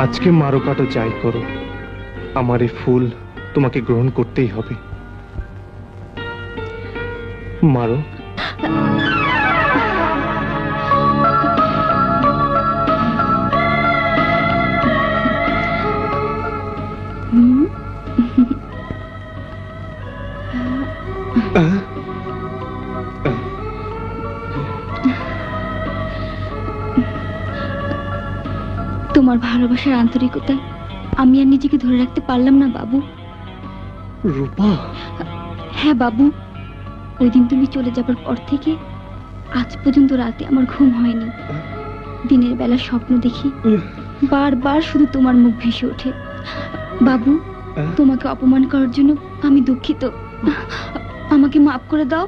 আজকে মারো কাটো যাই করো, আমার এই ফুল তোমাকে গ্রহণ করতেই হবে। মারো। তোমার ভালোবাসার আন্তরিকতায় আমি আর নিজেকে ধরে রাখতে পারলাম না বাবু। রূপা। হ্যাঁ বাবু, ওই দিন তুমি চলে যাবার পর থেকে আজ পর্যন্ত রাতে আমার ঘুম হয়নি। দিনের বেলা স্বপ্ন দেখি, বারবার শুধু তোমার মুখ ভেসে ওঠে। বাবু, তোমাকে অপমান করার জন্য আমি দুঃখিত, আমাকে মাফ করে দাও।